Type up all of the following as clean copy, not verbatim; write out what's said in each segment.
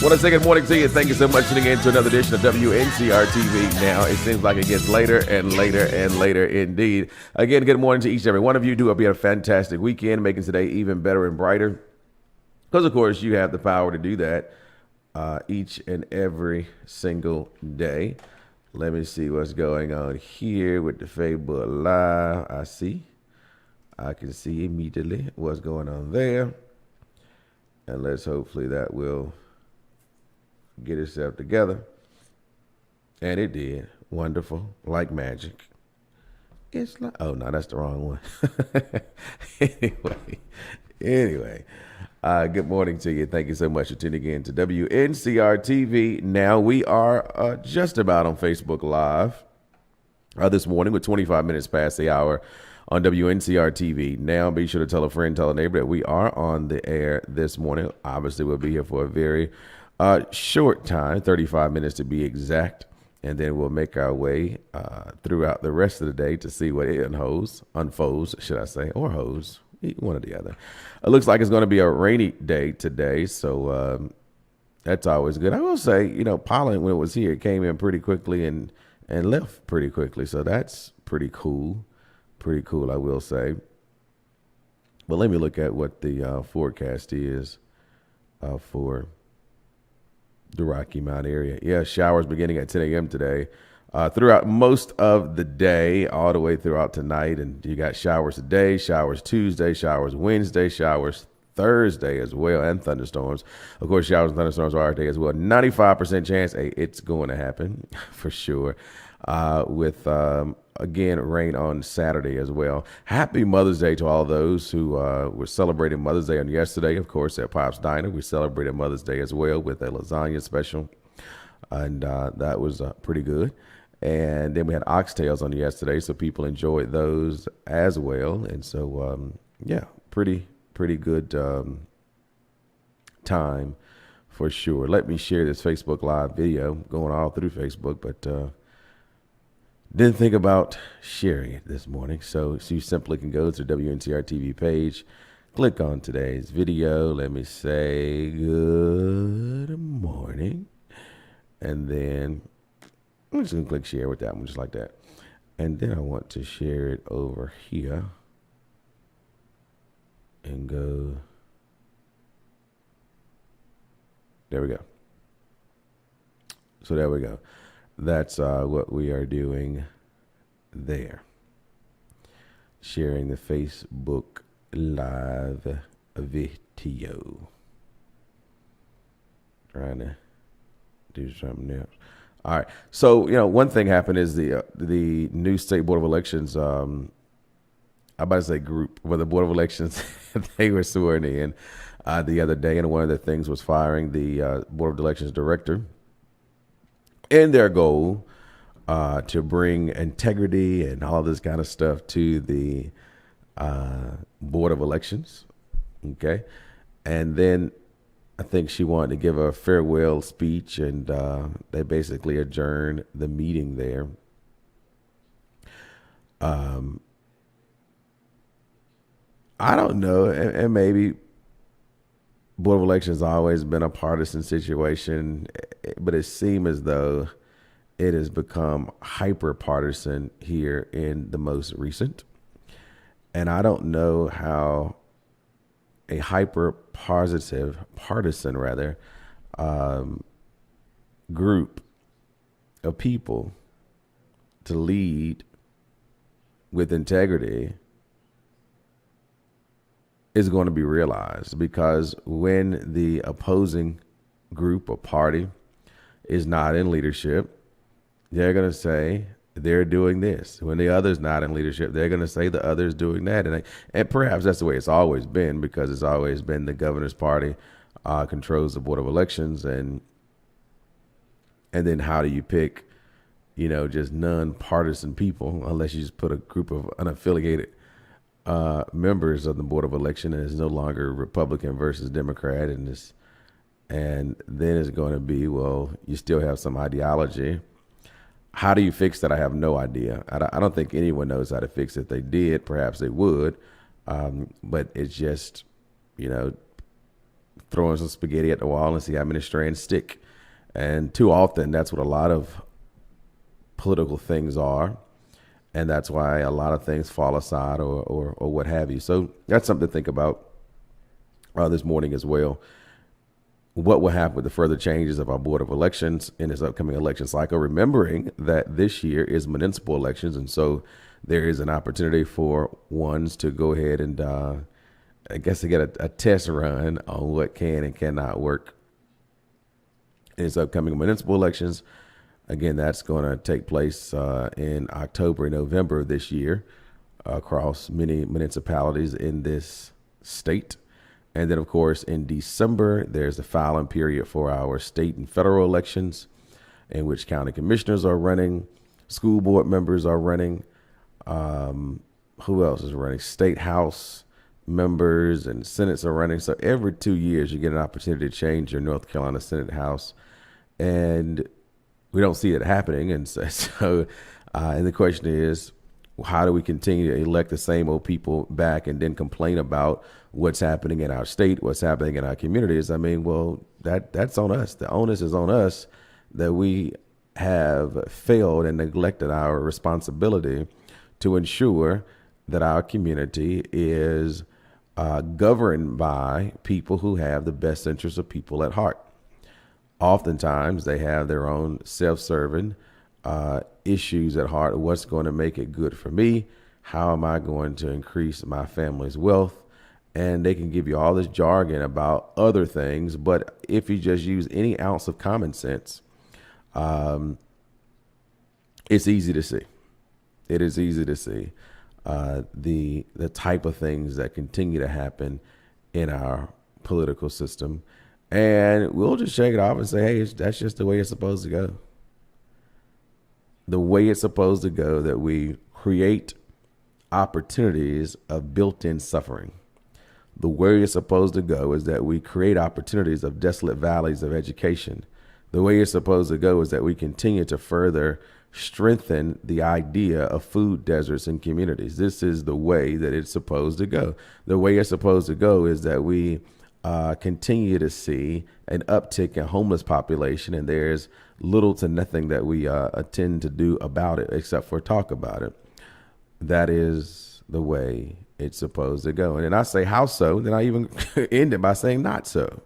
Want to say good morning to you. Thank you so much for tuning in to another edition of Wncr-Tv Now. It seems like it gets later and later and later indeed. Again, good morning to each and every one of you. Do hope you have a fantastic weekend, making today even better and brighter. Because, of course, you have the power to do that each and every single day. Let me see what's going on here with the Facebook Live. I can see immediately what's going on there. And let's hopefully that will get itself together. And it did. Wonderful. Like magic. It's like, oh no, that's the wrong one. Anyway, good morning to you. Thank you so much for tuning in to Wncr-Tv. Now we are just about on Facebook Live this morning with 25 minutes past the hour on Wncr-Tv. Now be sure to tell a friend, tell a neighbor that we are on the air this morning. Obviously, we'll be here for a very short time, 35 minutes to be exact, and then we'll make our way throughout the rest of the day to see what it unfolds, should I say, or hose, one or the other. It looks like it's going to be a rainy day today, so that's always good. I will say, pollen, when it was here, it came in pretty quickly and left pretty quickly, so that's pretty cool. Pretty cool, I will say. But let me look at what the forecast is for the Rocky Mount area. Yeah, showers beginning at 10 a.m. today. Throughout most of the day, all the way throughout tonight. And you got showers today, showers Tuesday, showers Wednesday, showers Thursday as well, and thunderstorms. Of course, showers and thunderstorms are today as well. 95% chance it's going to happen for sure. With again, rain on Saturday as well. Happy Mother's Day to all those who were celebrating Mother's Day on yesterday. Of course, at Pop's Diner, we celebrated Mother's Day as well with a lasagna special, and that was pretty good. And then we had oxtails on yesterday, so people enjoyed those as well. And so, yeah, pretty good time for sure. Let me share this Facebook Live video going all through Facebook, but didn't think about sharing it this morning. So you simply can go to the WNCR-TV page, click on today's video. Let me say good morning. And then I'm just going to click share with that one, just like that. And then I want to share it over here and go. There we go. So there we go. That's what we are doing there. Sharing the Facebook Live video. Trying to do something else. All right. So, one thing happened is the new state board of elections, I'm about to say group, but the board of elections, they were sworn in the other day. And one of the things was firing the board of elections director. And their goal to bring integrity and all this kind of stuff to the Board of Elections. Okay. And then I think she wanted to give a farewell speech, and they basically adjourned the meeting there. I don't know. And maybe Board of Elections has always been a partisan situation, but it seems as though it has become hyper partisan here in the most recent. And I don't know how a hyper partisan group of people to lead with integrity is going to be realized, because when the opposing group or party is not in leadership, they're going to say they're doing this. When the other's not in leadership, they're going to say the other's doing that. And perhaps that's the way it's always been, because it's always been the governor's party controls the Board of Elections. And then how do you pick, just non-partisan people, unless you just put a group of unaffiliated members of the Board of Election, and it's no longer Republican versus Democrat, and then it's going to be, well, you still have some ideology. How do you fix that? I have no idea. I don't think anyone knows how to fix it. If they did, perhaps they would, but it's just, throwing some spaghetti at the wall and see how many strands stick. And too often, that's what a lot of political things are. And that's why a lot of things fall aside or what have you. So that's something to think about this morning as well. What will happen with the further changes of our Board of Elections in this upcoming election cycle, remembering that this year is municipal elections. And so there is an opportunity for ones to go ahead and I guess to get a test run on what can and cannot work in its upcoming municipal elections. Again, that's going to take place in October and November of this year across many municipalities in this state. And then, of course, in December, there's the filing period for our state and federal elections, in which county commissioners are running, school board members are running. Who else is running? State House members and senates are running. So every 2 years, you get an opportunity to change your North Carolina Senate House. And we don't see it happening. And so and the question is, how do we continue to elect the same old people back and then complain about what's happening in our state, what's happening in our communities? I mean, well, that's on us. The onus is on us that we have failed and neglected our responsibility to ensure that our community is governed by people who have the best interests of people at heart. Oftentimes, they have their own self-serving issues at heart. What's going to make it good for me? How am I going to increase my family's wealth? And they can give you all this jargon about other things. But if you just use any ounce of common sense, it's easy to see. It is easy to see the type of things that continue to happen in our political system. And we'll just shake it off and say, hey, that's just the way it's supposed to go. The way it's supposed to go, that we create opportunities of built-in suffering. The way it's supposed to go is that we create opportunities of desolate valleys of education. The way it's supposed to go is that we continue to further strengthen the idea of food deserts in communities. This is the way that it's supposed to go. The way it's supposed to go is that we continue to see an uptick in homeless population, and there's little to nothing that we intend to do about it except for talk about it. That is the way it's supposed to go. And then I say, how so? Then I even end it by saying not so.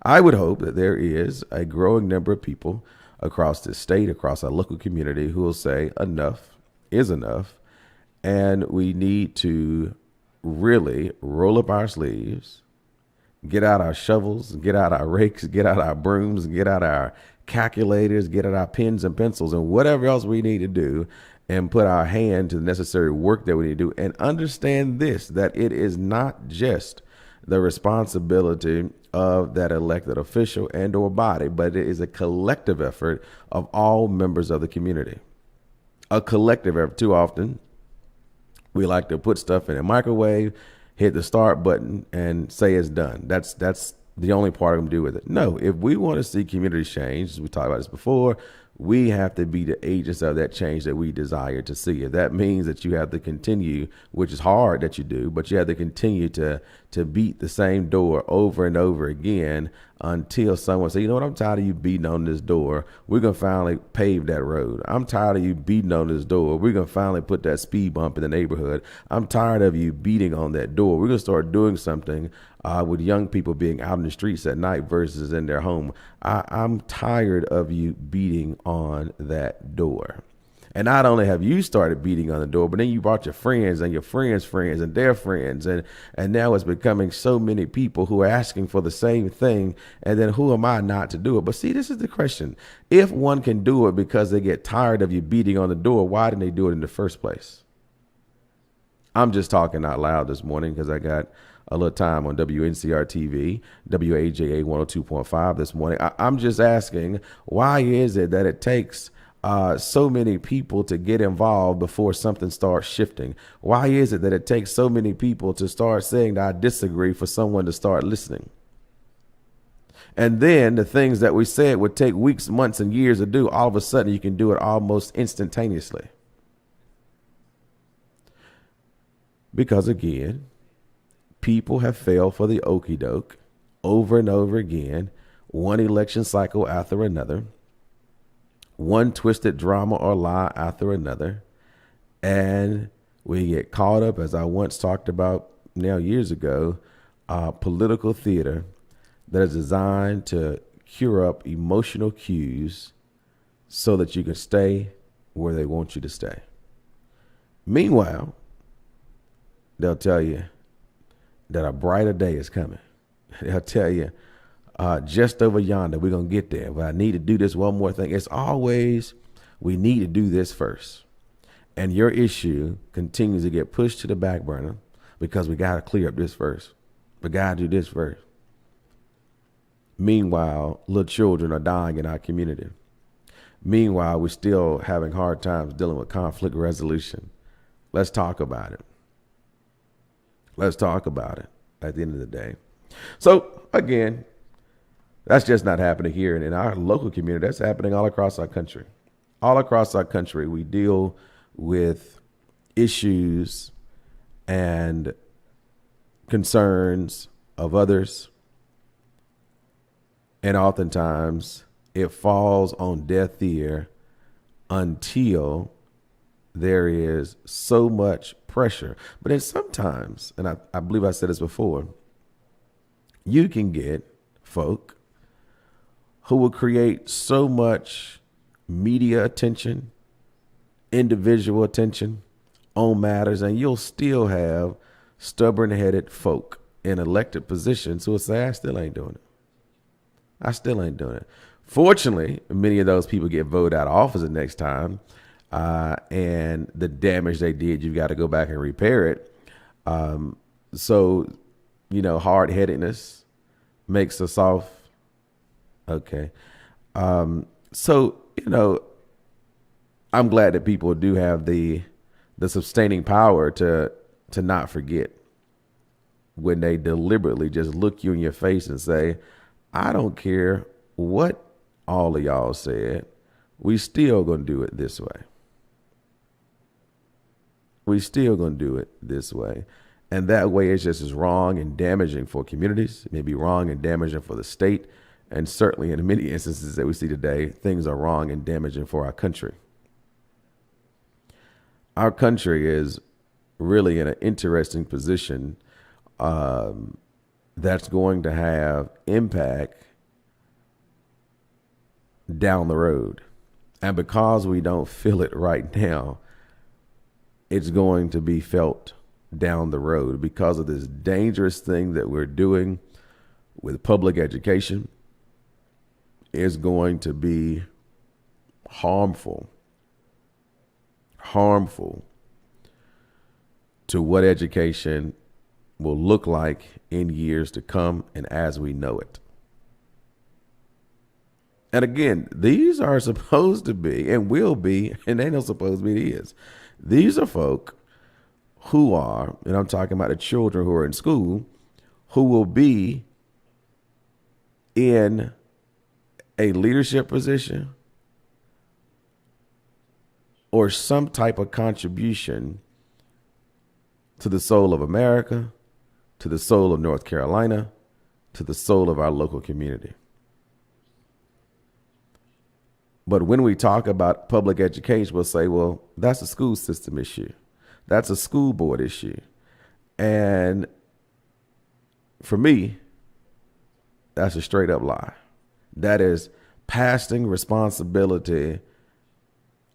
I would hope that there is a growing number of people across the state, across our local community, who will say enough is enough. And we need to really roll up our sleeves, get out our shovels, get out our rakes, get out our brooms, get out our calculators, get out our pens and pencils and whatever else we need to do, and put our hand to the necessary work that we need to do. And understand this, that it is not just the responsibility of that elected official and or body, but it is a collective effort of all members of the community. A collective effort. Too often, we like to put stuff in a microwave, hit the start button, and say it's done. That's the only part I'm going to do with it. No, if we want to see community change, as we talked about this before, we have to be the agents of that change that we desire to see. If that means that you have to continue, which is hard that you do, but you have to continue to beat the same door over and over again until someone says, you know what, I'm tired of you beating on this door. We're going to finally pave that road. I'm tired of you beating on this door. We're going to finally put that speed bump in the neighborhood. I'm tired of you beating on that door. We're going to start doing something with young people being out in the streets at night versus in their home. I'm tired of you beating on that door. And not only have you started beating on the door, but then you brought your friends and your friends' friends and their friends. And now it's becoming so many people who are asking for the same thing. And then who am I not to do it? But see, this is the question. If one can do it because they get tired of you beating on the door, why didn't they do it in the first place? I'm just talking out loud this morning because I got a little time on Wncr-Tv, WAJA 102.5 this morning. I'm just asking, why is it that it takes so many people to get involved before something starts shifting? Why is it that it takes so many people to start saying that I disagree for someone to start listening? And then the things that we said would take weeks, months, and years to do, all of a sudden you can do it almost instantaneously. Because again, people have failed for the okie doke over and over again, one election cycle after another, one twisted drama or lie after another. And we get caught up, as I once talked about now years ago, political theater that is designed to cure up emotional cues so that you can stay where they want you to stay. Meanwhile, they'll tell you that a brighter day is coming. They'll tell you, just over yonder, we're going to get there. But I need to do this one more thing. It's always, we need to do this first. And your issue continues to get pushed to the back burner because we got to clear up this first. We got to do this first. Meanwhile, little children are dying in our community. Meanwhile, we're still having hard times dealing with conflict resolution. Let's talk about it. Let's talk about it at the end of the day. So, again, that's just not happening here in our local community. That's happening all across our country. All across our country, we deal with issues and concerns of others. And oftentimes it falls on deaf ear until there is so much pressure. But then sometimes, and I believe I said this before, you can get folk who will create so much media attention, individual attention on matters, and you'll still have stubborn-headed folk in elected positions who will say, I still ain't doing it. I still ain't doing it. Fortunately, many of those people get voted out of office the next time, and the damage they did, you've got to go back and repair it. So, hard-headedness makes us off. Okay. So, I'm glad that people do have the sustaining power to not forget when they deliberately just look you in your face and say, I don't care what all of y'all said. We still going to do it this way. We still going to do it this way. And that way it's just as wrong and damaging for communities. It may be wrong and damaging for the state. And certainly in many instances that we see today, things are wrong and damaging for our country. Our country is really in an interesting position that's going to have impact down the road. And because we don't feel it right now, it's going to be felt down the road because of this dangerous thing that we're doing with public education. Is going to be harmful to what education will look like in years to come and as we know it. And again, these are supposed to be and will be, and they don't supposed to be, it is. These are folk who are, and I'm talking about the children who are in school, who will be in a leadership position or some type of contribution to the soul of America, to the soul of North Carolina, to the soul of our local community. But when we talk about public education, we'll say, well, that's a school system issue. That's a school board issue. And for me, that's a straight up lie. That is passing responsibility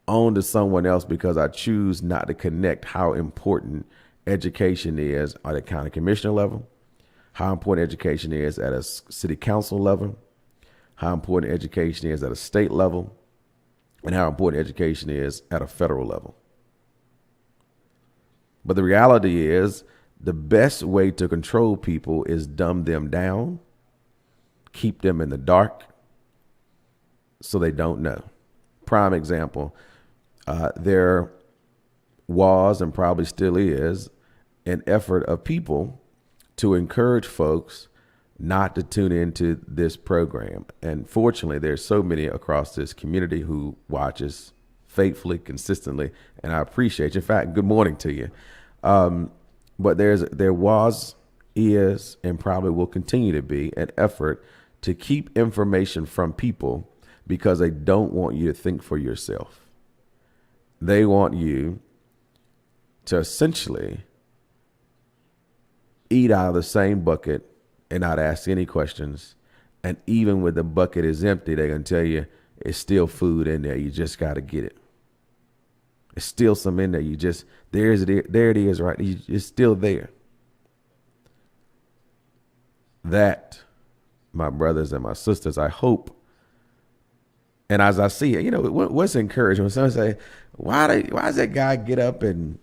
on to someone else because I choose not to connect how important education is at a county commissioner level, how important education is at a city council level, how important education is at a state level, and how important education is at a federal level. But the reality is the best way to control people is dumb them down, keep them in the dark so they don't know. Prime example, there was and probably still is an effort of people to encourage folks not to tune into this program. And fortunately, there's so many across this community who watches faithfully, consistently, and I appreciate you. In fact, good morning to you. But there was is and probably will continue to be an effort to keep information from people because they don't want you to think for yourself. They want you to essentially eat out of the same bucket and not ask any questions. And even when the bucket is empty, they're going to tell you it's still food in there. You just got to get it. It's still some in there. You just, there it is, right? It's still there. That, my brothers and my sisters, I hope. And as I see it, what's encouraging when someone say, why does that guy get up and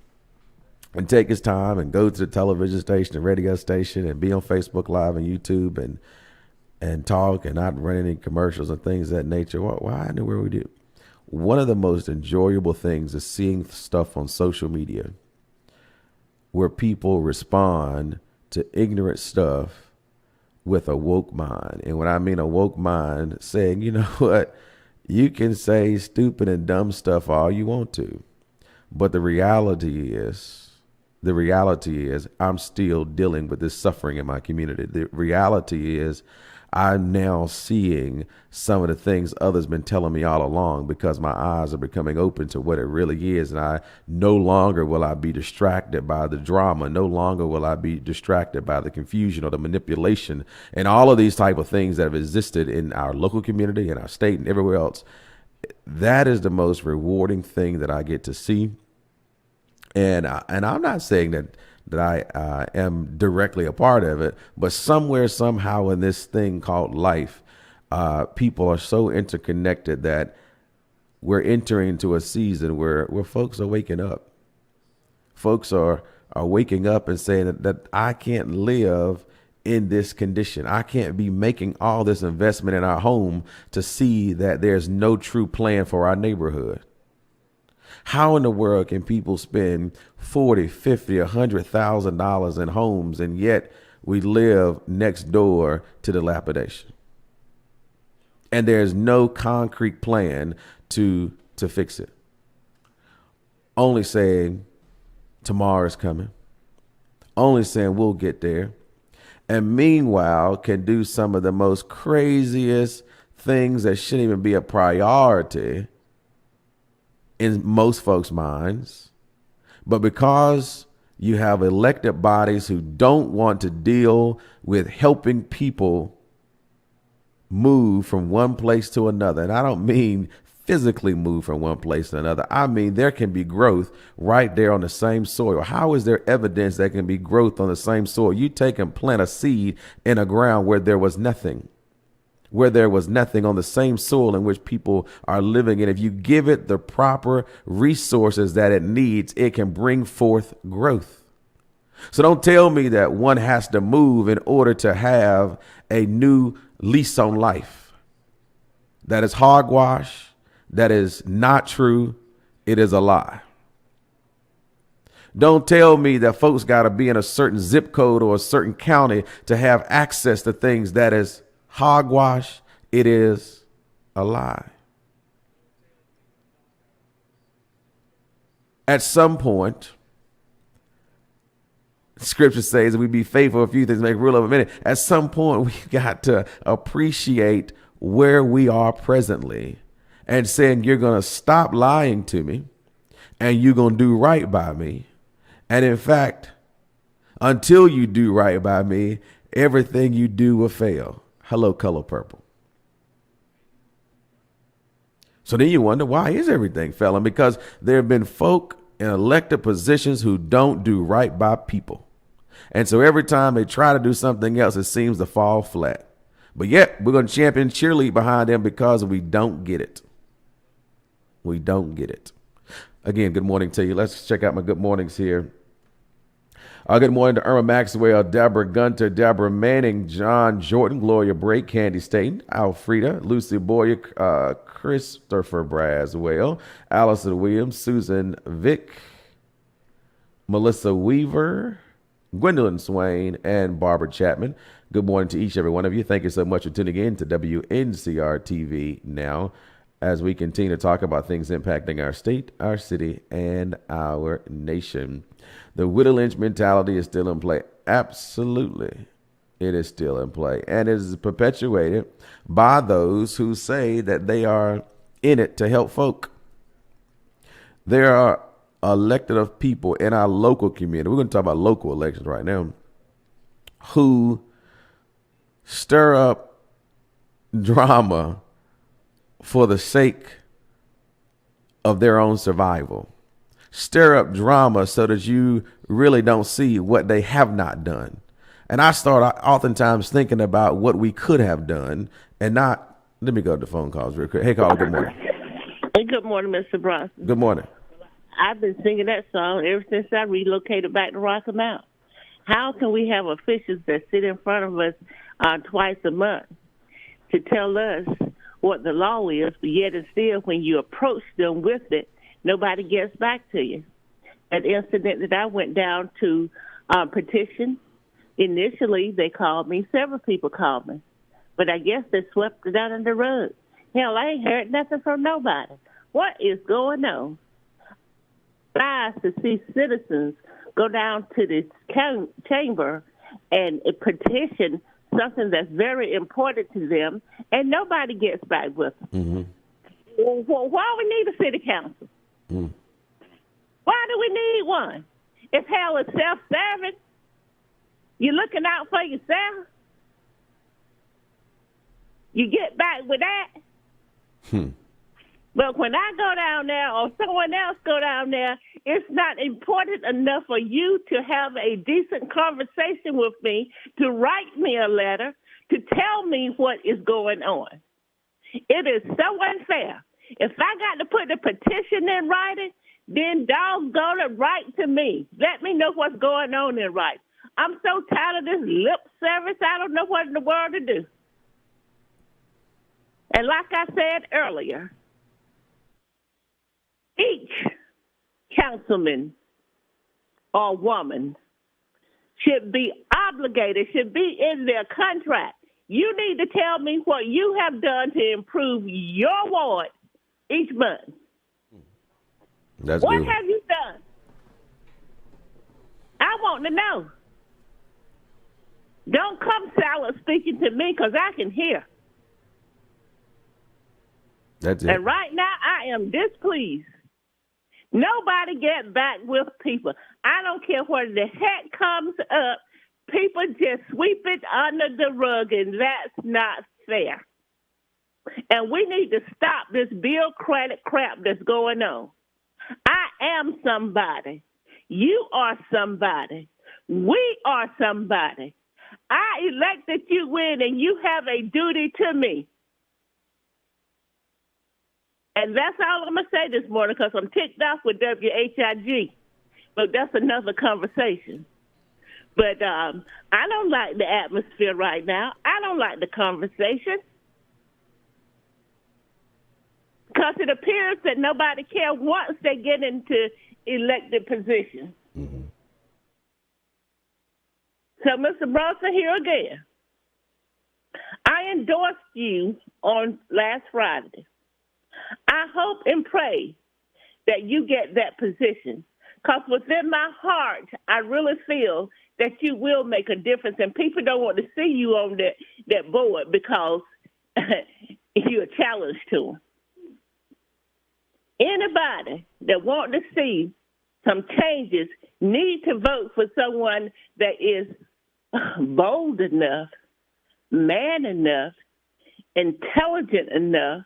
take his time and go to the television station and radio station and be on Facebook Live and YouTube and talk and not run any commercials and things of that nature? Why I knew where we do. One of the most enjoyable things is seeing stuff on social media where people respond to ignorant stuff with a woke mind. And when I mean a woke mind, saying, you know what, you can say stupid and dumb stuff all you want to, but the reality is I'm still dealing with this suffering in my community. The reality is I'm now seeing some of the things others been telling me all along because my eyes are becoming open to what it really is. And I no longer will I be distracted by the drama. No longer will I be distracted by the confusion or the manipulation and all of these type of things that have existed in our local community, in our state and everywhere else. That is the most rewarding thing that I get to see. And I'm not saying that I am directly a part of it, but somewhere, somehow in this thing called life, people are so interconnected that we're entering into a season where folks are waking up. Folks are waking up and saying that I can't live in this condition. I can't be making all this investment in our home to see that there's no true plan for our neighborhood. How in the world can people spend $40, $50, $100,000 in homes and yet we live next door to dilapidation? And there's no concrete plan to fix it. Only saying tomorrow's coming. Only saying we'll get there. And meanwhile can do some of the most craziest things that shouldn't even be a priority in most folks' minds. But because you have elected bodies who don't want to deal with helping people move from one place to another, and I don't mean physically move from one place to another. I mean, there can be growth right there on the same soil. How is there evidence there can be growth on the same soil? You take and plant a seed in a ground where there was nothing. Where there was nothing on the same soil in which people are living. And if you give it the proper resources that it needs, it can bring forth growth. So don't tell me that one has to move in order to have a new lease on life. That is hogwash. That is not true. It is a lie. Don't tell me that folks got to be in a certain zip code or a certain county to have access to things. That is hogwash. It is a lie. At some point, Scripture says we be faithful a few things, make rule of a minute. At some point, we got to appreciate where we are presently and saying, you're going to stop lying to me and you're going to do right by me. And in fact, until you do right by me, everything you do will fail. Hello, color purple. So then you wonder, why is everything failing? Because there have been folk in elected positions who don't do right by people. And so every time they try to do something else, it seems to fall flat. But yet we're going to champion cheerlead behind them because we don't get it. We don't get it. Again, good morning to you. Let's check out my good mornings here. Good morning to Irma Maxwell, Deborah Gunter, Deborah Manning, John Jordan, Gloria Bray, Candy Staten, Alfreda, Lucy Boyer, Christopher Braswell, Allison Williams, Susan Vick, Melissa Weaver, Gwendolyn Swain, and Barbara Chapman. Good morning to each and every one of you. Thank you so much for tuning in to WNCR-TV Now as we continue to talk about things impacting our state, our city, and our nation. The widow lynch mentality is still in play. Absolutely. It is still in play, and it is perpetuated by those who say that they are in it to help folk. There are elected of people in our local community. We're going to talk about local elections right now, who stir up drama for the sake of their own survival. Stir up drama so that you really don't see what they have not done. And I start oftentimes thinking about what we could have done and not. Let me go to the phone calls real quick. Hey, caller, good morning. Hey, good morning, Mr. Bronson. Good morning. I've been singing that song ever since I relocated back to Rocky Mount. How can we have officials that sit in front of us twice a month to tell us what the law is, but yet and still when you approach them with it, nobody gets back to you? An incident that I went down to petition, initially they called me, several people called me, but I guess they swept it out under the rug. Hell, I ain't heard nothing from nobody. What is going on? Nice to see citizens go down to this chamber and petition something that's very important to them, and nobody gets back with them. Mm-hmm. Well, why we need a city council? Mm. Why do we need one? If hell is self-serving, you're looking out for yourself. You get back with that. But when I go down there or someone else go down there, it's not important enough for you to have a decent conversation with me, to write me a letter, to tell me what is going on. It is so unfair. If I got to put the petition in writing, then doggone it, write to me. Let me know what's going on in writing. I'm so tired of this lip service, I don't know what in the world to do. And like I said earlier, each councilman or woman should be obligated, should be in their contract. You need to tell me what you have done to improve your ward each month. That's what good. have you done? I want to know. Don't come silent speaking to me because I can hear. That's it. And right now, I am displeased. Nobody get back with people. I don't care what the heck comes up. People just sweep it under the rug, and that's not fair. And we need to stop this bureaucratic crap that's going on. I am somebody. You are somebody. We are somebody. I elected you in, and you have a duty to me. And that's all I'm going to say this morning because I'm ticked off with WHIG. But that's another conversation. But I don't like the atmosphere right now. I don't like the conversation. Because it appears that nobody cares once they get into elected positions. Mm-hmm. So, Mr. Bronson, here again. I endorsed you on last Friday. I hope and pray that you get that position. Because within my heart, I really feel that you will make a difference. And people don't want to see you on that board because you're a challenge to them. Anybody that wants to see some changes need to vote for someone that is bold enough, man enough, intelligent enough,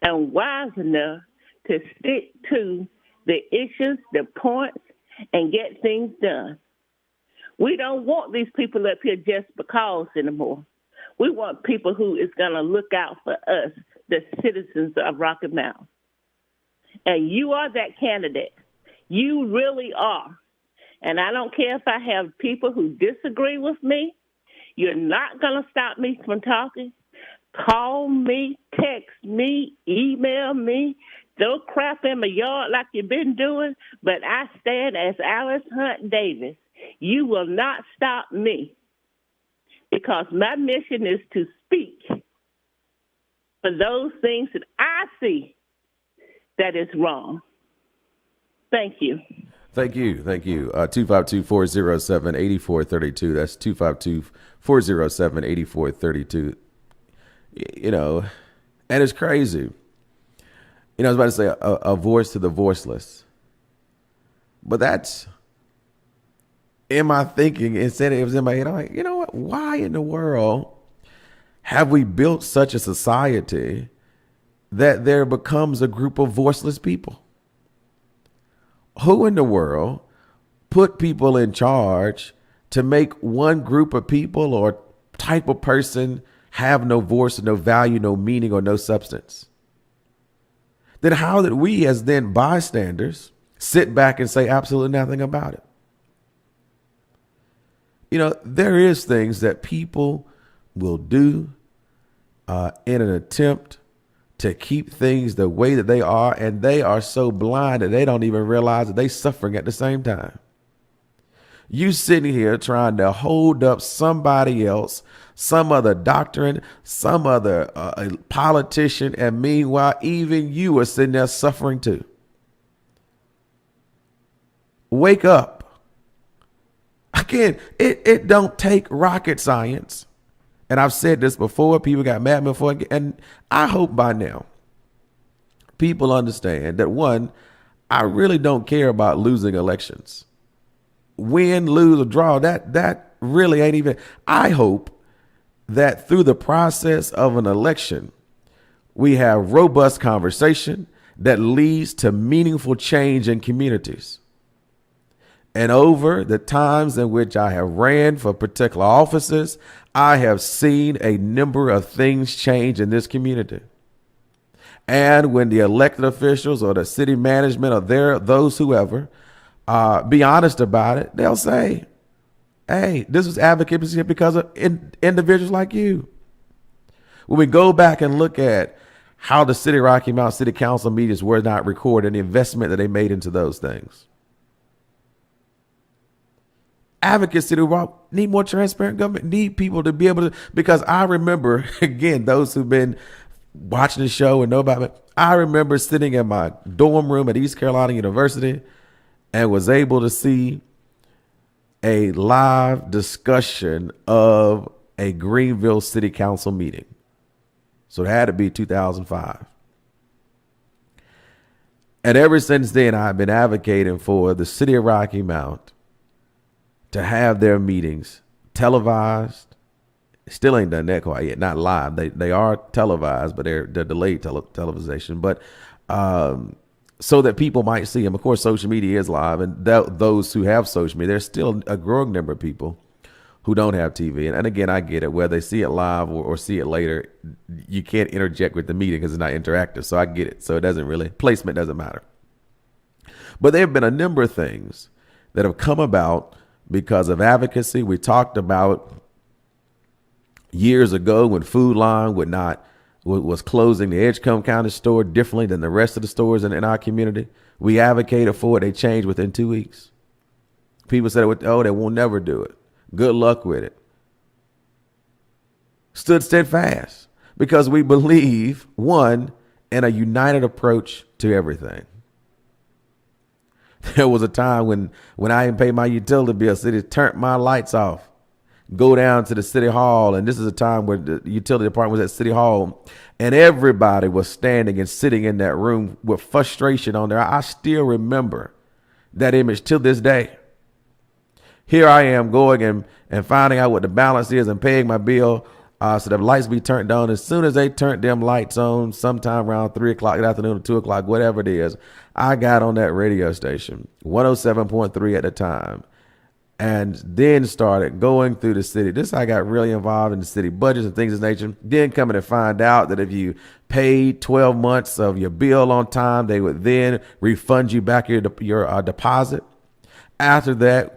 and wise enough to stick to the issues, the points, and get things done. We don't want these people up here just because anymore. We want people who is going to look out for us, the citizens of Rocky Mount. And you are that candidate. You really are. And I don't care if I have people who disagree with me. You're not going to stop me from talking. Call me, text me, email me, throw crap in my yard like you've been doing, but I stand as Alice Hunt Davis. You will not stop me because my mission is to speak for those things that I see that is wrong. Thank you. Thank you. Thank you. 252-407-8432. That's 252-407-8432. You know, and it's crazy. I was about to say a voice to the voiceless. But that's in my thinking. Instead, it was in my head. I'm like, you know what? Why in the world have we built such a society that there becomes a group of voiceless people? Who in the world put people in charge to make one group of people or type of person have no voice, no value, no meaning, or no substance? Then how did we as then bystanders sit back and say absolutely nothing about it? There is things that people will do in an attempt to keep things the way that they are, and they are so blind that they don't even realize that they're suffering at the same time. You sitting here trying to hold up somebody else, some other doctrine, some other politician, and meanwhile, even you are sitting there suffering too. Wake up. Again, it don't take rocket science. And I've said this before, people got mad before, and I hope by now people understand that, one, I really don't care about losing elections. Win, lose, or draw, that really ain't even. I hope that through the process of an election, we have robust conversation that leads to meaningful change in communities. And over the times in which I have ran for particular offices, I have seen a number of things change in this community. And when the elected officials or the city management or those whoever be honest about it, they'll say, hey, this was advocacy because of individuals like you. When we go back and look at how the City of Rocky Mount City Council meetings were not recorded and the investment that they made into those things. Advocacy need more transparent government, need people to be able to, because I remember, again, those who've been watching the show and know about it, I remember sitting in my dorm room at East Carolina University and was able to see a live discussion of a Greenville City Council meeting. So it had to be 2005. And ever since then, I've been advocating for the City of Rocky Mount to have their meetings televised. Still ain't done that quite yet, not live. They are televised, but they're delayed television. But so that people might see them. Of course, social media is live, and those who have social media, there's still a growing number of people who don't have TV. And again, I get it. Whether they see it live or see it later, you can't interject with the meeting because it's not interactive. So I get it. So it doesn't really, placement doesn't matter. But there have been a number of things that have come about because of advocacy. We talked about years ago when Food Line was closing the Edgecombe County store differently than the rest of the stores in our community. We advocated for it. They changed within 2 weeks. People said, oh, they will never do it. Good luck with it. Stood steadfast because we believe, one, in a united approach to everything. There was a time when I didn't pay my utility bill, city turned my lights off, go down to the city hall. And this is a time where the utility department was at city hall and everybody was standing and sitting in that room with frustration on there. I still remember that image till this day. Here I am going and finding out what the balance is and paying my bill. So the lights be turned on. As soon as they turned them lights on, sometime around 3 o'clock in the afternoon or 2 o'clock, whatever it is, I got on that radio station, 107.3 at the time, and then started going through the city. I got really involved in the city budgets and things of this nature. Then coming to find out that if you paid 12 months of your bill on time, they would then refund you back your deposit. After that,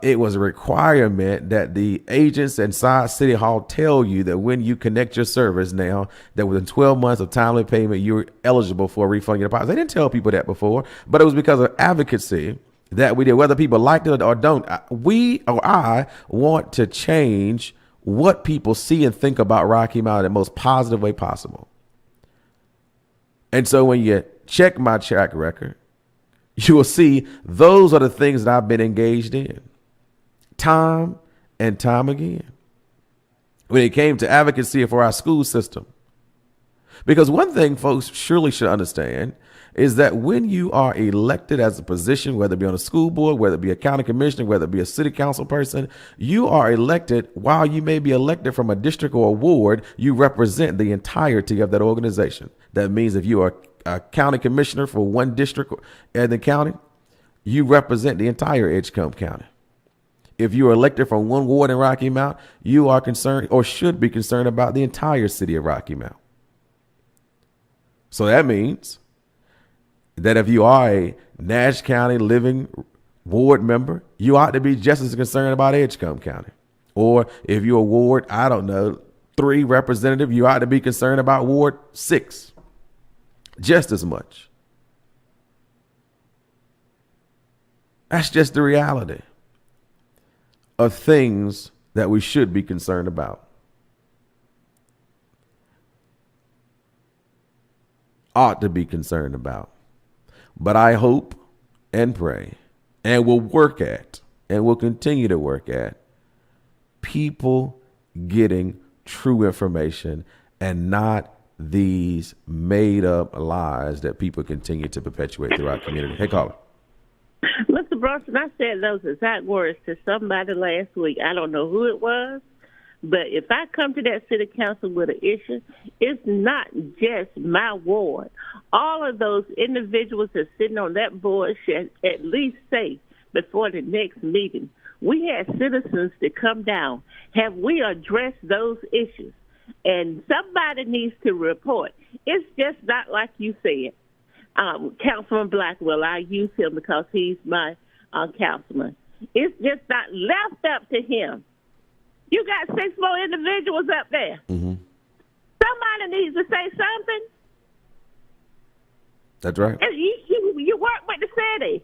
it was a requirement that the agents inside City Hall tell you that when you connect your service now, that within 12 months of timely payment, you're eligible for a refund of your deposit. They didn't tell people that before, but it was because of advocacy that we did. Whether people liked it or don't, I want to change what people see and think about Rocky Mount in the most positive way possible. And so when you check my track record, you will see those are the things that I've been engaged in time and time again when it came to advocacy for our school system. Because one thing folks surely should understand is that when you are elected as a position, whether it be on a school board, whether it be a county commissioner, whether it be a city council person, you are elected. While you may be elected from a district or a ward, you represent the entirety of that organization. That means if you are a county commissioner for one district in the county, you represent the entire Edgecombe County. If you are elected from one ward in Rocky Mount, you are concerned or should be concerned about the entire city of Rocky Mount. So that means that if you are a Nash County living ward member, you ought to be just as concerned about Edgecombe County. Or if you're a Ward, 3 representative, you ought to be concerned about Ward 6 just as much. That's just the reality of things that we should be concerned about. Ought to be concerned about. But I hope and pray and will work at and will continue to work at people getting true information and not these made up lies that people continue to perpetuate through our community. Hey, caller. Mr. Bronson, I said those exact words to somebody last week. I don't know who it was, but if I come to that city council with an issue, it's not just my ward. All of those individuals that are sitting on that board should at least say before the next meeting, we had citizens to come down. Have we addressed those issues? And somebody needs to report. It's just not like you said. Councilman Blackwell, I use him because he's my councilman. It's just not left up to him. You got 6 more individuals up there. Mm-hmm. Somebody needs to say something. That's right. And you work with the city,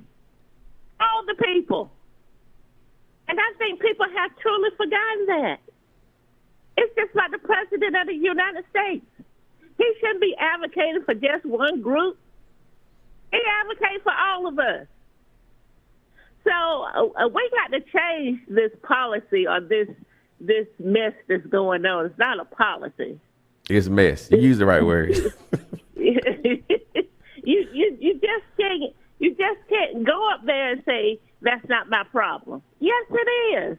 all the people. And I think people have truly forgotten that. It's just like the President of the United States. He shouldn't be advocating for just one group. He advocates for all of us. So we got to change this policy or this mess that's going on. It's not a policy. It's mess. You use the right word. You just can't go up there and say that's not my problem. Yes, it is.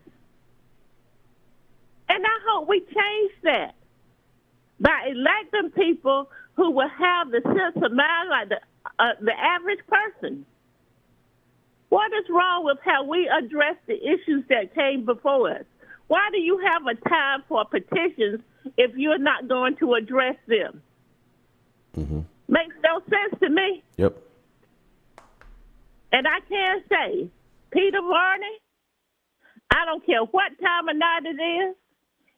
And I hope we change that by electing people who will have the sense of mind like the average person. What is wrong with how we address the issues that came before us? Why do you have a time for petitions if you're not going to address them? Mm-hmm. Makes no sense to me. Yep. And I can say, Peter Varney, I don't care what time of night it is,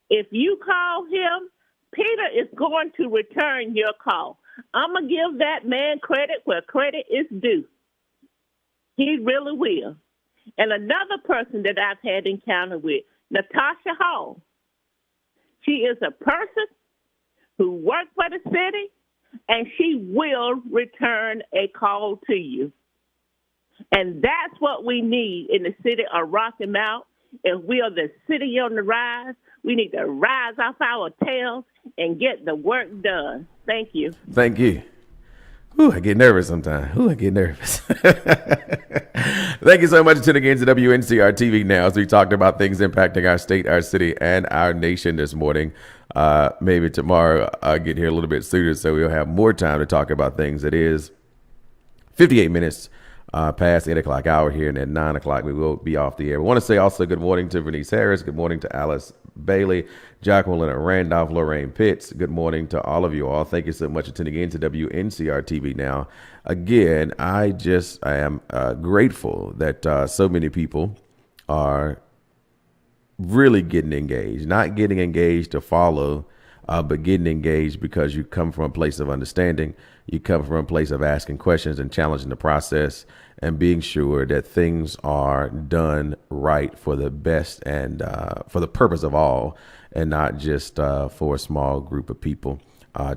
if you call him, Peter is going to return your call. I'm going to give that man credit where credit is due. He really will. And another person that I've had encounter with, Natasha Hall. She is a person who worked for the city, and she will return a call to you. And that's what we need in the city of Rocky Mount. If we are the city on the rise, we need to rise off our tails and get the work done. Thank you. Thank you. Ooh, I get nervous sometimes. Thank you so much for tuning in to Wncr-Tv Now as we talked about things impacting our state, our city, and our nation this morning. Maybe tomorrow I'll get here a little bit sooner so we'll have more time to talk about things. It is 58 minutes past 8 o'clock hour here, and at 9 o'clock we will be off the air. We want to say also good morning to Vernice Harris. Good morning to Alice Bailey, Jacqueline Randolph, Lorraine Pitts. Good morning to all of you all. Thank you so much for tuning in to Wncr-Tv Now. Again, I am grateful that so many people are really getting engaged, not getting engaged to follow, but getting engaged because you come from a place of understanding. You come from a place of asking questions and challenging the process and being sure that things are done right for the best and for the purpose of all, and not just for a small group of people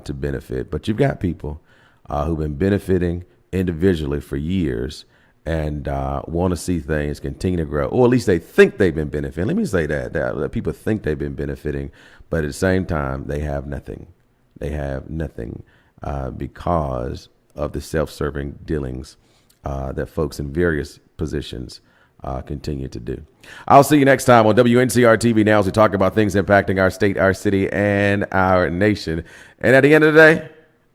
to benefit. But you've got people who've been benefiting individually for years, and want to see things continue to grow, or at least they think they've been benefiting. Let me say that people think they've been benefiting, but at the same time, they have nothing. They have nothing because of the self-serving dealings that folks in various positions continue to do. I'll see you next time on WNCR-TV Now as we talk about things impacting our state, our city, and our nation. And at the end of the day,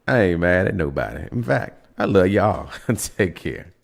I ain't mad at nobody. In fact, I love y'all. Take care.